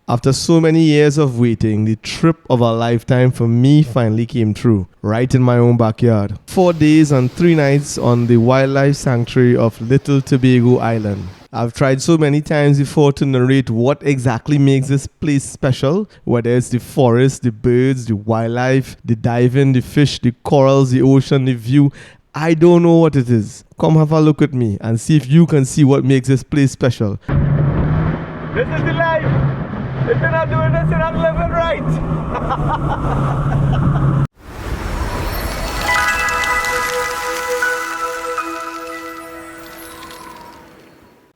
After so many years of waiting, the trip of a lifetime for me finally came true, right in my own backyard. 4 days and 3 nights on the wildlife sanctuary of Little Tobago Island. I've tried so many times before to narrate what exactly makes this place special, whether it's the forest, the birds, the wildlife, the diving, the fish, the corals, the ocean, the view. I don't know what it is. Come have a look at me and see if you can see what makes this place special. This is the life! If you're not doing this, you're not living right.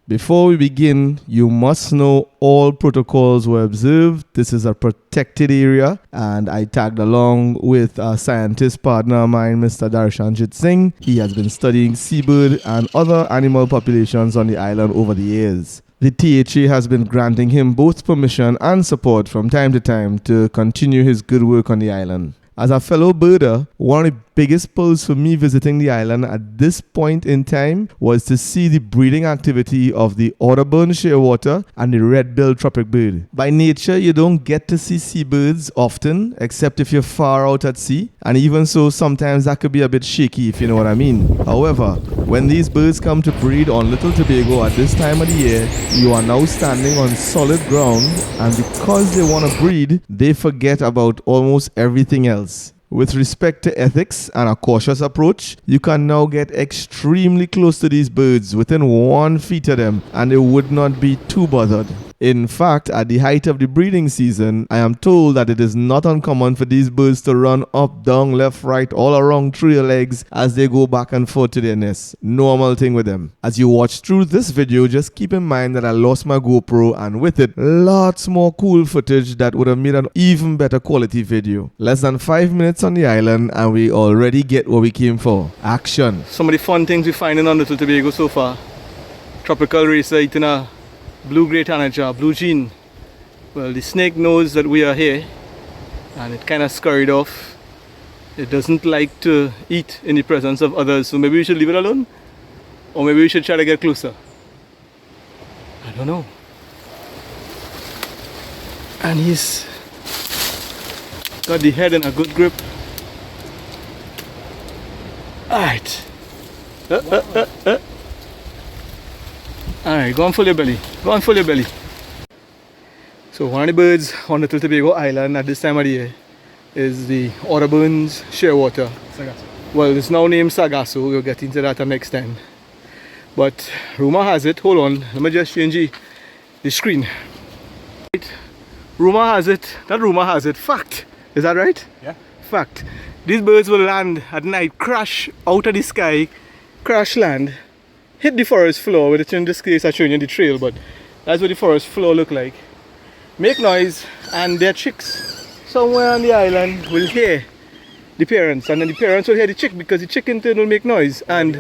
Before we begin, you must know all protocols were observed. This is a protected area, and I tagged along with a scientist partner of mine, Mr. Darshan Singh. He has been studying seabird and other animal populations on the island over the years. The THA has been granting him both permission and support from time to time to continue his good work on the island. As a fellow birder, one of the biggest pulls for me visiting the island at this point in time was to see the breeding activity of the audubon shearwater and the red-billed tropic bird. By nature, you don't get to see seabirds often, except if you're far out at sea, and even so, sometimes that could be a bit shaky, if you know what I mean. However, when these birds come to breed on Little Tobago at this time of the year, you are now standing on solid ground, and because they want to breed, they forget about almost everything else. With respect to ethics and a cautious approach, you can now get extremely close to these birds within 1 feet of them, and they would not be too bothered. In fact, at the height of the breeding season, I am told that it is not uncommon for these birds to run up, down, left, right, all around through your legs as they go back and forth to their nest. Normal thing with them. As you watch through this video, just keep in mind that I lost my GoPro, and with it, lots more cool footage that would have made an even better quality video. Less than 5 minutes on the island, and we already get what we came for. Action. Some of the fun things we're finding on Little Tobago so far. Tropical racer eating a blue-grey tanager, blue jean. Well, the snake knows that we are here, and it kind of scurried off. It doesn't like to eat in the presence of others, so maybe we should leave it alone, or maybe we should try to get closer. I don't know. And he's got the head in a good grip. Alright. Alright, go and fill your belly. Go and fill your belly. So one of the birds on Little Tobago Island at this time of the year is the audubon's shearwater. Sargasso. Well, it's now named Sargasso. We'll get into that next time. But rumor has it, hold on, let me just change the screen. Right. Rumor has it, fact. Is that right? Yeah. Fact. These birds will land at night, crash out of the sky, crash land, hit the forest floor, which in this case I'm showing you the trail, but that's what the forest floor look like. Make noise, and their chicks somewhere on the island will hear the parents, and then the parents will hear the chick because the chick in turn will make noise. And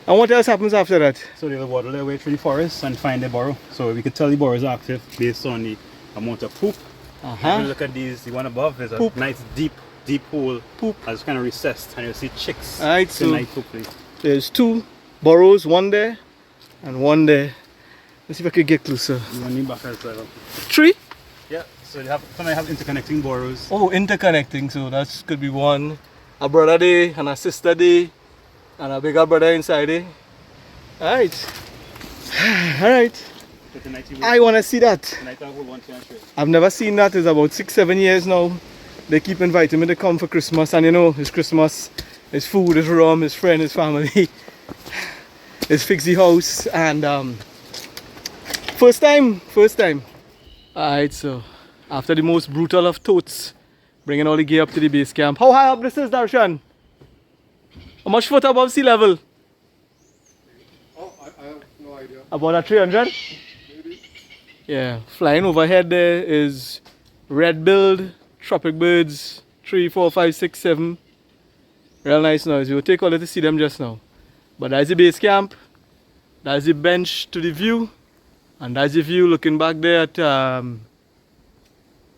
what else happens after that? So they'll waddle their way through the forest and find their burrow. So we can tell the burrow is active based on the amount of poop. If you look at these, the one above is a poop. Nice deep hole. Poop. As kind of recessed, and you'll see chicks. Alright, so tonight, there's 2 burrows, one there and one there. Let's see if I can get closer. One in back as well. 3? Yeah, so they have interconnecting burrows. Oh, interconnecting, so that could be one. A brother there and a sister there and a bigger brother inside there. Alright. Alright. I want to see that. I've never seen that. It's about 6-7 years now. They keep inviting me to come for Christmas, and you know, it's Christmas, it's food, it's rum, it's friend, it's family. It's fix the house, and first time. Alright, so after the most brutal of totes, bringing all the gear up to the base camp. How high up this is, Darshan? How much foot above sea level? Oh, I have no idea. About a 300? Maybe. Yeah, flying overhead there is red-billed tropic birds, 3, 4, 5, 6, 7. Real nice noise. We'll take all to see them just now. But that's the base camp, that's the bench to the view, and that's the view looking back there at, what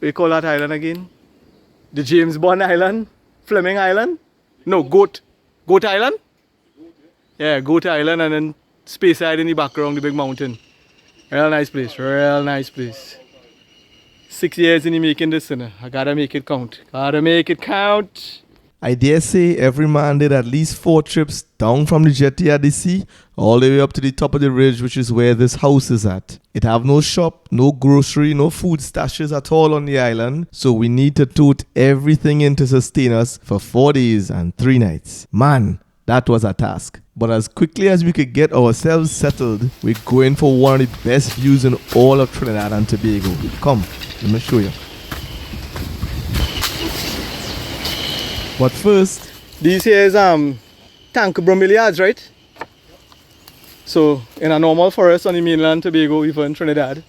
do you call that island again? The James Bond Island? Fleming Island? No, Goat Island? Yeah, Goat Island, and then Speyside in the background, the big mountain. Real nice place, real nice place. 6 years in the making this, you know. I gotta make it count. Gotta make it count. I dare say every man did at least 4 trips down from the jetty at the sea all the way up to the top of the ridge, which is where this house is at. It have no shop, no grocery, no food stashes at all on the island, so we need to tote everything in to sustain us for 4 days and 3 nights. Man, that was a task. But as quickly as we could get ourselves settled, we're going for one of the best views in all of Trinidad and Tobago. Come, let me show you. But first, These here is tank bromeliads, right? So in a normal forest on the mainland Tobago, even Trinidad,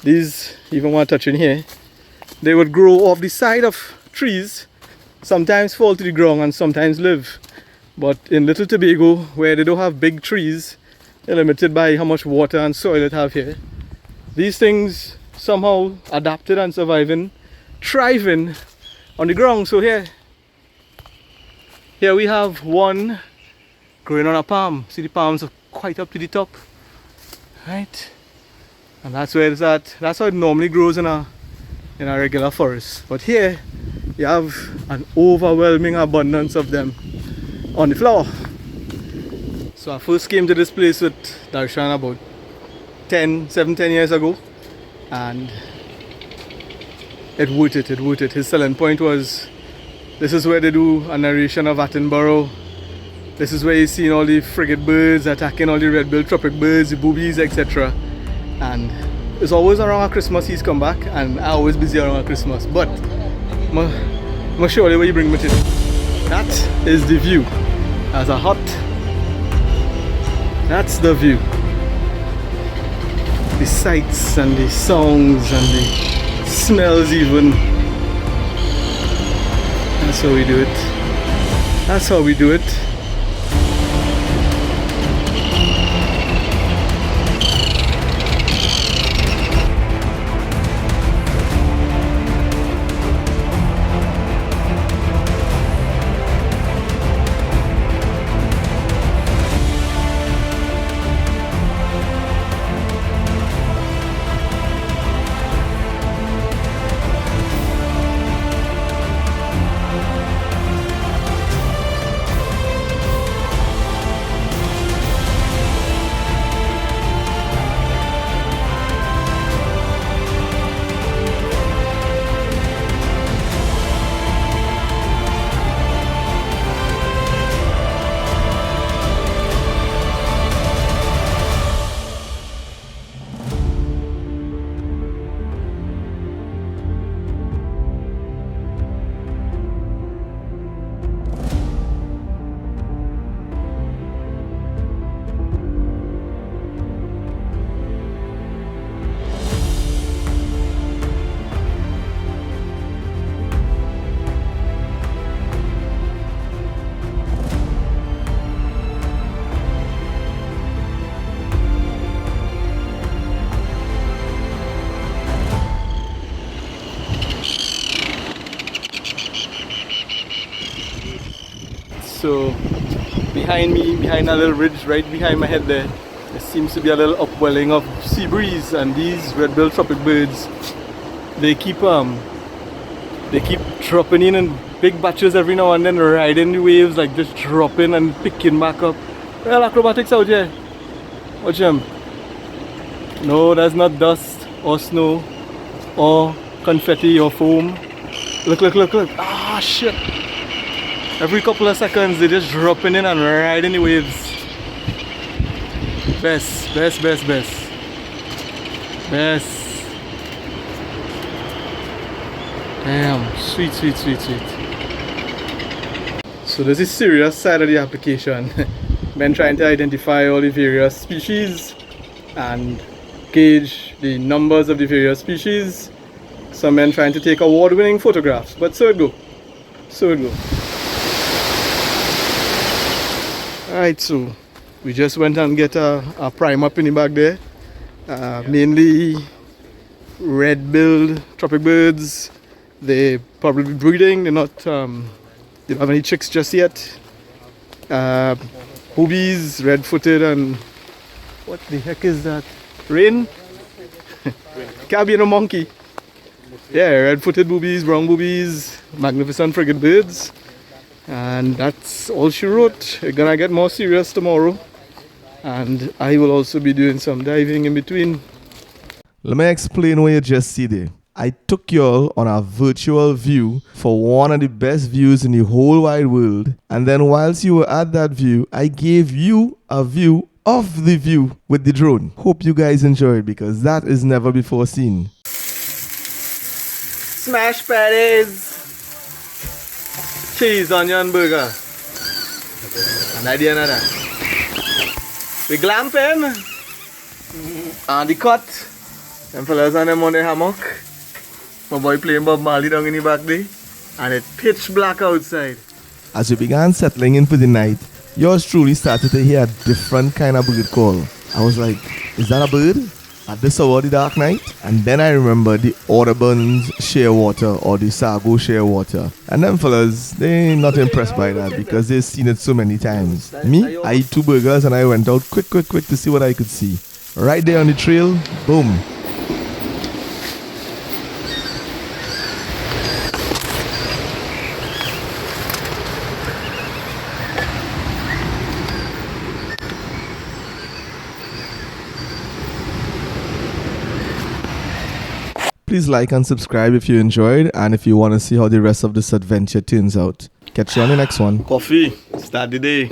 these, even one touching here, they would grow off the side of trees, sometimes fall to the ground and sometimes live. But in Little Tobago, where they don't have big trees, they're limited by how much water and soil it have here. These things somehow adapted and surviving, thriving on the ground. So here we have one growing on a palm. See, the palms are quite up to the top, right? And that's where it's at. That's how it normally grows in a regular forest. But here you have an overwhelming abundance of them on the floor. So I first came to this place with Darshan about 10 years ago, and it worth it. His selling point was, this is where they do a narration of Attenborough. This is where you see all the frigate birds attacking all the red-billed tropic birds, the boobies, etc. And it's always around Christmas he's come back, and I always busy around Christmas. But I'm sure where you bring me to. That is the view. As a hut, that's the view. The sights and the songs and the smells even. That's how we do it. That's how we do it. So behind me, behind a little ridge right behind my head there seems to be a little upwelling of sea breeze, and these red-billed tropic birds, they keep dropping in big batches every now and then, riding the waves, like just dropping and picking back up. Well, acrobatics out here. Watch them. No, that's not dust or snow or confetti or foam. Look. Ah, shit. Every couple of seconds, they're just dropping in and riding the waves. Best. Damn, sweet. So there's this serious side of the application. Men trying to identify all the various species and gauge the numbers of the various species. Some men trying to take award-winning photographs, but so it go. Alright, so we just went and get a prime up in the back there. Mainly red-billed tropic birds. They probably breeding. They're not. They don't have any chicks just yet. Boobies, red-footed, and what the heck is that? Rain? Can't be no monkey. Yeah, red-footed boobies, brown boobies, magnificent frigate birds. And that's all she wrote. We're gonna get more serious tomorrow. And I will also be doing some diving in between. Let me explain what you just see there. I took y'all on a virtual view for one of the best views in the whole wide world. And then whilst you were at that view, I gave you a view of the view with the drone. Hope you guys enjoyed because that is never before seen. Smash patties! Cheese, onion, burger. And idea na that. We glamping. And the cut. Them fellas on them on the hammock. My boy playing Bob Marley down in the back there. And it's pitch black outside. As we began settling in for the night, yours truly started to hear a different kind of bird call. I was like, is that a bird? At this hour of the dark night? And then I remember the Audubon's Shearwater or the Sago Shearwater. And them fellas, they ain't not impressed by that because they've seen it so many times. Me, I ate 2 burgers and I went out quick to see what I could see. Right there on the trail, boom. Please like and subscribe if you enjoyed and if you want to see how the rest of this adventure turns out. Catch you on the next one. Coffee. Start the day.